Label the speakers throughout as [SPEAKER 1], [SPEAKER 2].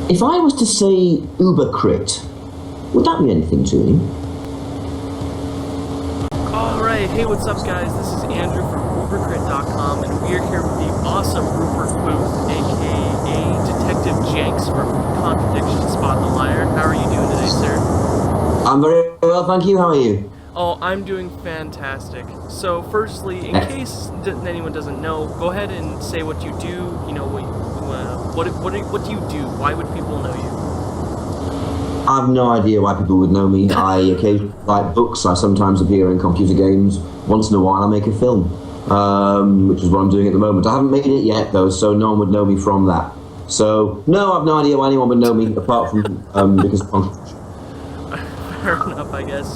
[SPEAKER 1] If I was to say UberCrit, would that mean anything to you?
[SPEAKER 2] Alright, hey, what's up, guys? This is Andrew from UberCrit.com, and we're here with the awesome Rupert Booth, aka Detective Jenks from Contradiction Spot the Liar. How are you doing today, sir?
[SPEAKER 1] I'm very well, thank you. How are you?
[SPEAKER 2] Oh, I'm doing fantastic. So, firstly, in case anyone doesn't know, go ahead and say what you do. You know, what do you do? Why would people know you?
[SPEAKER 1] I have no idea why people would know me. I occasionally write books. I sometimes appear in computer games. Once in a while, I make a film, which is what I'm doing at the moment. I haven't made it yet, though, so no one would know me from that. So, no, I have no idea why anyone would know me, apart from because of Contradiction.
[SPEAKER 2] Fair enough, I guess.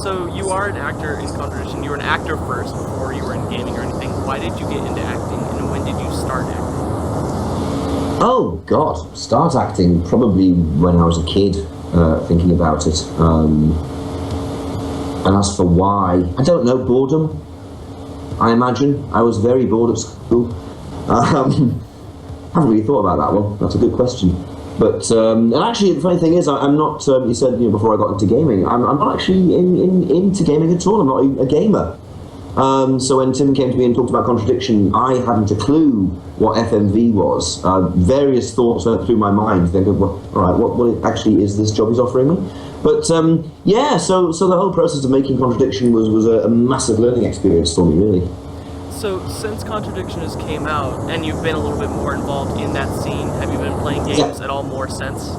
[SPEAKER 2] So, you are an actor in Contradiction. You were an actor first before you were in gaming or anything. Why did you get into acting, and when did you start acting?
[SPEAKER 1] Oh, God. Start acting probably when I was a kid. Thinking about it, and as for why, I don't know. Boredom, I imagine. I was very bored at school. I haven't really thought about that one. That's a good question. But and actually, the funny thing is, I'm not. You said before I got into gaming, I'm not actually into gaming at all. I'm not a gamer. So when Tim came to me and talked about Contradiction, I hadn't a clue what FMV was. Various thoughts went through my mind, thinking, well, all right, what actually is this job he's offering me? But yeah, so the whole process of making Contradiction was a massive learning experience for me, really.
[SPEAKER 2] So since Contradiction has came out, and you've been a little bit more involved in that scene, have you been playing games at all more since?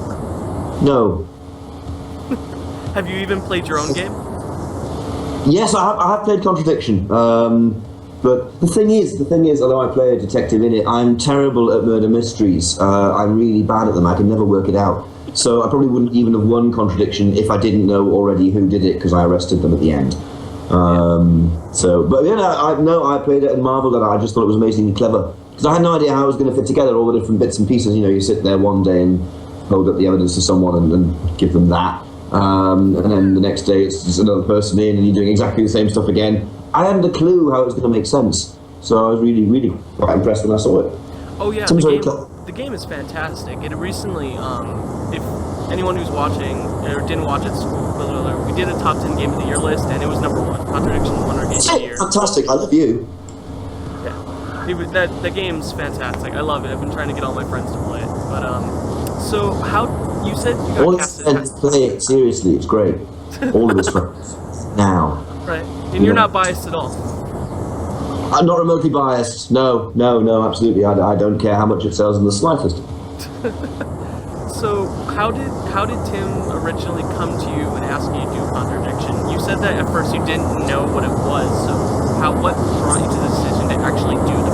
[SPEAKER 1] No.
[SPEAKER 2] Have you even played your own game?
[SPEAKER 1] Yes, I have played Contradiction, but the thing is, although I play a detective in it, I'm terrible at murder mysteries. I'm really bad at them. I can never work it out. So I probably wouldn't even have won Contradiction if I didn't know already who did it, because I arrested them at the end. But I played it and marveled at it. I just thought it was amazingly clever, because I had no idea how it was going to fit together, all the different bits and pieces. You sit there one day and hold up the evidence to someone and give them that. And then the next day it's just another person in and you're doing exactly the same stuff again. I hadn't a clue how it was going to make sense, so I was really, really quite impressed when I saw it.
[SPEAKER 2] Oh yeah, the game is fantastic. It recently, if anyone who's watching or didn't watch it, we did a top 10 game of the year list, and it was #1. Contradiction won our game of the year.
[SPEAKER 1] Fantastic! I love you.
[SPEAKER 2] Yeah, the game's fantastic. I love it. I've been trying to get all my friends to play it, but so how? You said you got casted.
[SPEAKER 1] Play it seriously. It's great. All of his friends now.
[SPEAKER 2] Right, and you're not biased at all.
[SPEAKER 1] I'm not remotely biased. No, absolutely. I don't care how much it sells in the slightest.
[SPEAKER 2] So how did Tim originally come to you and ask you to do Contradiction? You said that at first you didn't know what it was. So what brought you to the decision to actually do the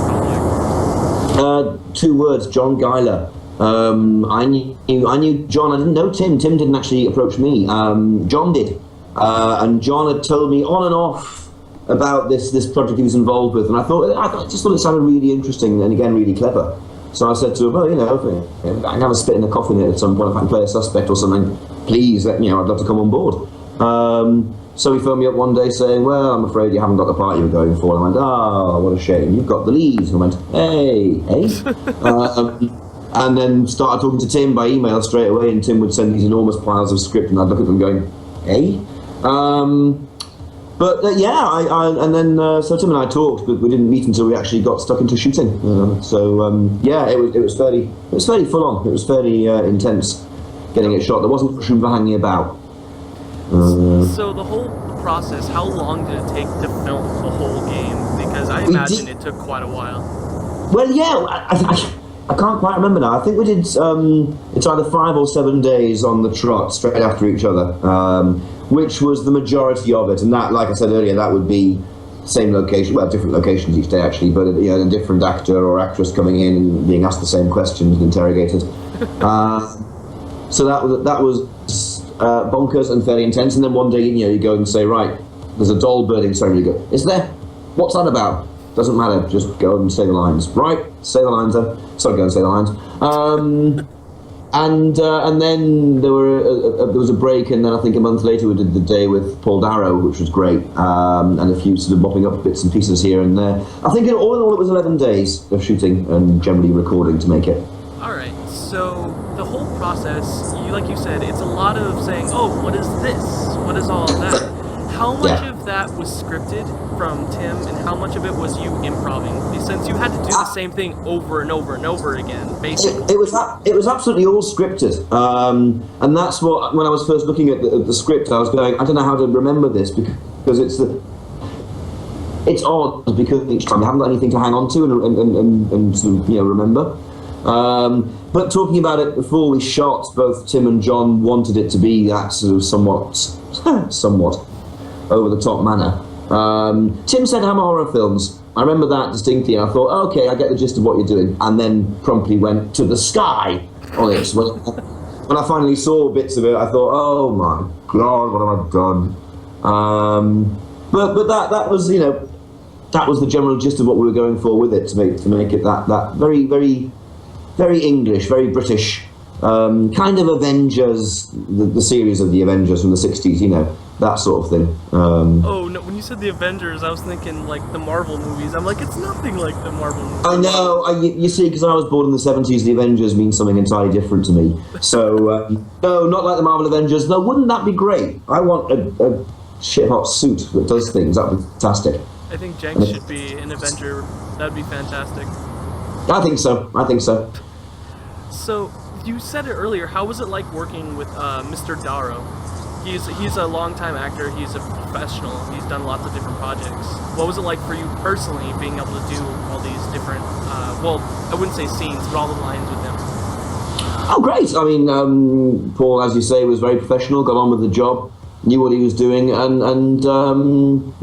[SPEAKER 2] project?
[SPEAKER 1] 2 words: John Geiler. I knew John. I didn't know Tim. Tim didn't actually approach me. John did, and John had told me on and off about this project he was involved with, and I just thought it sounded really interesting and again really clever. So I said to him, well, I can have a spit in the coffin at some point if I can play a suspect or something. Please, I'd love to come on board. So he phoned me up one day saying, well, I'm afraid you haven't got the part you were going for. And I went, oh, what a shame. You've got the lead. And I went, hey. And then started talking to Tim by email straight away, and Tim would send these enormous piles of script, and I'd look at them going, hey? So Tim and I talked, but we didn't meet until we actually got stuck into shooting. It was fairly full on. It was fairly intense getting it shot. There wasn't much room for hanging about.
[SPEAKER 2] So the whole process, how long did it take to film the whole game? Because I imagine it took quite a while.
[SPEAKER 1] Well, yeah, I can't quite remember now. I think we did, it's either 5 or 7 days on the trot, straight after each other, which was the majority of it. And that, like I said earlier, that would be same location, well, different locations each day, actually, but a different actor or actress coming in and being asked the same questions and interrogated. So that was bonkers and fairly intense. And then one day, you go and say, right, there's a doll burning ceremony. You go, is there? What's that about? Doesn't matter, just go and say the lines. Right, say the lines then. Sorry, go and say the lines. And then there was a break, and then I think a month later we did the day with Paul Darrow, which was great, and a few sort of mopping up bits and pieces here and there. I think all in all it was 11 days of shooting and generally recording to make it.
[SPEAKER 2] Alright, So the whole process, like you said, it's a lot of saying, "Oh, what is this? What is all of that?" How much of that was scripted from Tim, and how much of it was you improving? Since you had to do the same thing over and over and over again, basically.
[SPEAKER 1] It was absolutely all scripted, and that's what, when I was first looking at the script, I was going, I don't know how to remember this, because it's odd, because each time you haven't got anything to hang on to and sort of, remember. But talking about it before we shot, both Tim and John wanted it to be that sort of somewhat over-the-top manner. Tim said Hammer horror films. I remember that distinctly, and I thought, okay, I get the gist of what you're doing, and then promptly went to the sky on it. When I finally saw bits of it, I thought, oh my God, what have I done? But that was, that was the general gist of what we were going for with it, to make it that very, very, very English, very British, kind of Avengers, the series of the Avengers from the 60s, that sort of thing.
[SPEAKER 2] Oh no! When you said the Avengers, I was thinking like the Marvel movies. I'm like, it's nothing like the Marvel movies.
[SPEAKER 1] I know. You see, because I was born in the 70s, the Avengers means something entirely different to me. So no, not like the Marvel Avengers. No, wouldn't that be great? I want a shit-hot suit that does things. That'd be fantastic.
[SPEAKER 2] I think Jenks should be an Avenger. That'd be fantastic.
[SPEAKER 1] I think so.
[SPEAKER 2] So you said it earlier. How was it like working with Mr. Darrow? He's a longtime actor. He's a professional. He's done lots of different projects. What was it like for you personally, being able to do all these different, well, I wouldn't say scenes, but all the lines with him?
[SPEAKER 1] Oh, great. I mean, Paul, as you say, was very professional, got on with the job, knew what he was doing, and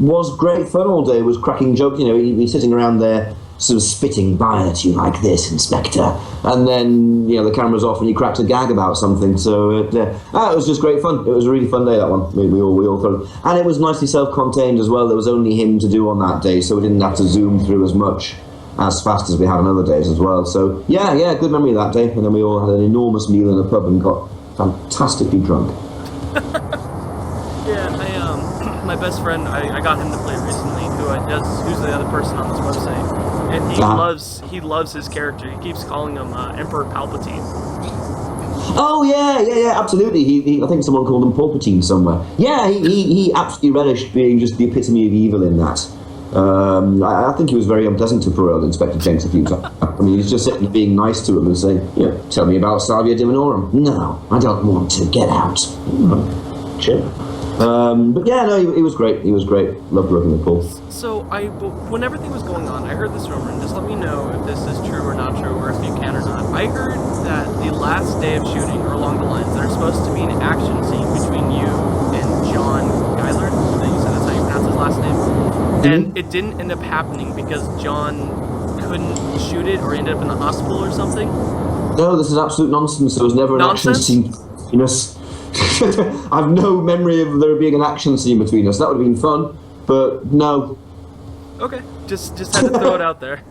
[SPEAKER 1] was great fun all day, was cracking jokes. He'd be sitting around there sort of spitting by at you like this, Inspector, and then the camera's off and he cracked a gag about something. So it was just great fun. It was a really fun day, that one. We all thought, and it was nicely self-contained as well. There was only him to do on that day, so we didn't have to zoom through as much as fast as we have on other days as well. So yeah, good memory of that day. And then we all had an enormous meal in a pub and got fantastically drunk.
[SPEAKER 2] Yeah, my best friend, I got him to play recently, who's the other person on this website. And he loves his character. He keeps calling him Emperor Palpatine.
[SPEAKER 1] Oh yeah, absolutely. He I think someone called him Palpatine somewhere. Yeah, he absolutely relished being just the epitome of evil in that. I think he was very unpleasant to poor old Inspector Jenks a few times. I mean, he's just sitting being nice to him and saying, tell me about Salvia Divinorum. No, I don't want to. Get out. Chill. But yeah, no, he was great. He was great. Loved working with Paul.
[SPEAKER 2] So when everything was going on, I heard this rumor, and just let me know if this is true or not true, or if you can or not. I heard that the last day of shooting, or along the lines, there's supposed to be an action scene between you and John Gillard. I think you said that's how you pronounce his last name.
[SPEAKER 1] Mm-hmm.
[SPEAKER 2] And it didn't end up happening because John couldn't shoot it, or ended up in the hospital or something.
[SPEAKER 1] No, this is absolute nonsense. There was never an action scene between us. I've no memory of there being an action scene between us. That would have been fun, but no.
[SPEAKER 2] Okay, just had to throw it out there.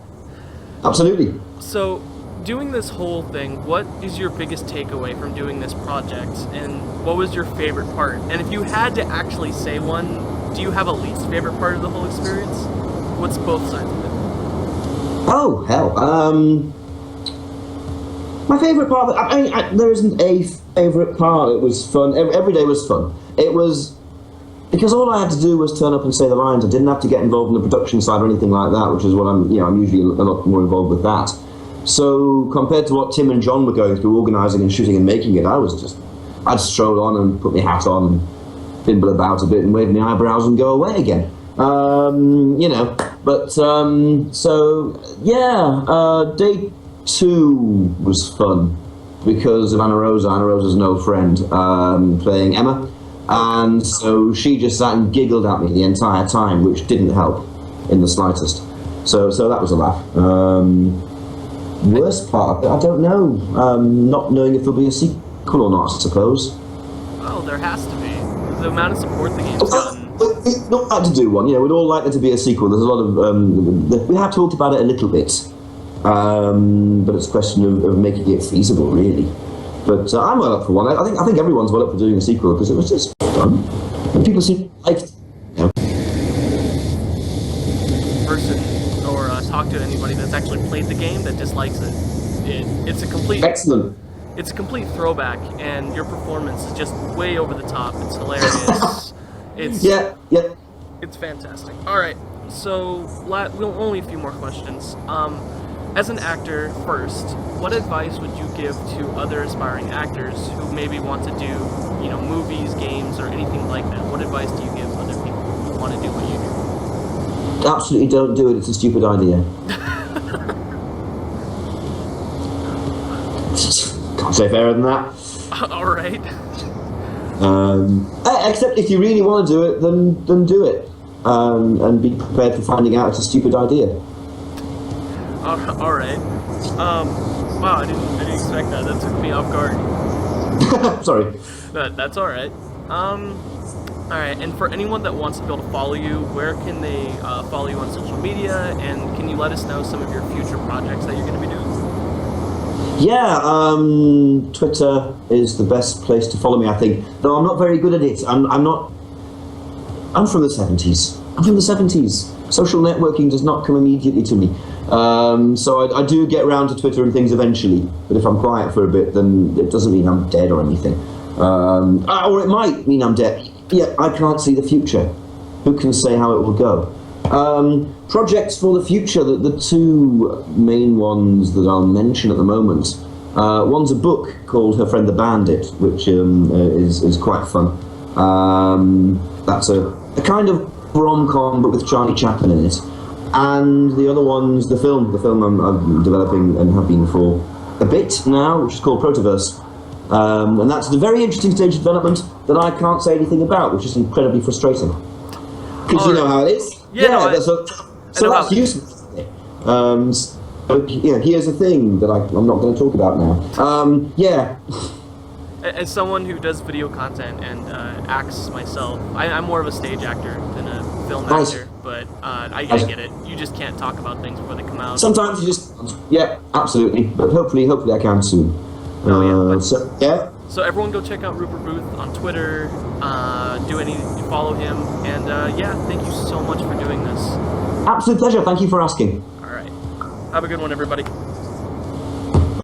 [SPEAKER 1] Absolutely.
[SPEAKER 2] So, doing this whole thing, what is your biggest takeaway from doing this project, and what was your favorite part? And if you had to actually say one, do you have a least favorite part of the whole experience? What's both sides of it?
[SPEAKER 1] Oh, hell. My favourite part, there isn't a favourite part. It was fun. Every day was fun. It was, because all I had to do was turn up and say the lines. I didn't have to get involved in the production side or anything like that, which is what I'm usually a lot more involved with that. So compared to what Tim and John were going through, organising and shooting and making it, I'd stroll on and put my hat on and bimble about a bit and wave my eyebrows and go away again. Day 2 was fun because of Anna Rosa. Anna Rosa's an old friend, playing Emma, and so she just sat and giggled at me the entire time, which didn't help in the slightest. So that was a laugh. Worst part, I don't know. Not knowing if there'll be a sequel or not, I suppose.
[SPEAKER 2] Well, there has to be. The amount of support the game's gotten.
[SPEAKER 1] We'd not like to do one. We'd all like there to be a sequel. There's a lot of. We have talked about it a little bit. But it's a question of making it feasible, really. But I'm well up for one. I think everyone's well up for doing a sequel because it was just fun. And people seem like
[SPEAKER 2] person or talk to anybody that's actually played the game that dislikes it. It's a complete
[SPEAKER 1] excellent.
[SPEAKER 2] it's a complete throwback, and your performance is just way over the top. It's hilarious. It's
[SPEAKER 1] Yeah.
[SPEAKER 2] it's fantastic. All right, so we'll only a few more questions. As an actor, first, what advice would you give to other aspiring actors who maybe want to do, movies, games, or anything like that? What advice do you give other people who want to do what you do?
[SPEAKER 1] Absolutely don't do it. It's a stupid idea. Can't say fairer than that.
[SPEAKER 2] All right.
[SPEAKER 1] Except if you really want to do it, then do it. And be prepared for finding out it's a stupid idea.
[SPEAKER 2] All right. Wow, I didn't expect that. That took me off guard.
[SPEAKER 1] Sorry.
[SPEAKER 2] That's all right. All right. And for anyone that wants to be able to follow you, where can they follow you on social media? And can you let us know some of your future projects that you're going to be doing?
[SPEAKER 1] Yeah, Twitter is the best place to follow me, I think. Though I'm not very good at it. I'm from the 70s. I'm from the 70s. Social networking does not come immediately to me. So I do get around to Twitter and things eventually. But if I'm quiet for a bit, then it doesn't mean I'm dead or anything. Or it might mean I'm dead. Yeah, I can't see the future. Who can say how it will go? Projects for the future, the two main ones that I'll mention at the moment. One's a book called Her Friend the Bandit, which is quite fun. That's a kind of rom-com, but with Charlie Chaplin in it. And the other one's the film I'm developing and have been for a bit now, which is called Protoverse. And that's a very interesting stage of development that I can't say anything about, which is incredibly frustrating. Because you know how it is.
[SPEAKER 2] Yeah,
[SPEAKER 1] so that's useless. Here's a thing that I'm not going to talk about now.
[SPEAKER 2] As someone who does video content and acts myself, I'm more of a stage actor than a film actor, but I get it. You just can't talk about things before they come out.
[SPEAKER 1] Sometimes you just, absolutely. But hopefully I can soon.
[SPEAKER 2] So everyone go check out Rupert Booth on Twitter, follow him, and thank you so much for doing this.
[SPEAKER 1] Absolute pleasure, thank you for asking.
[SPEAKER 2] All right. Have a good one, everybody.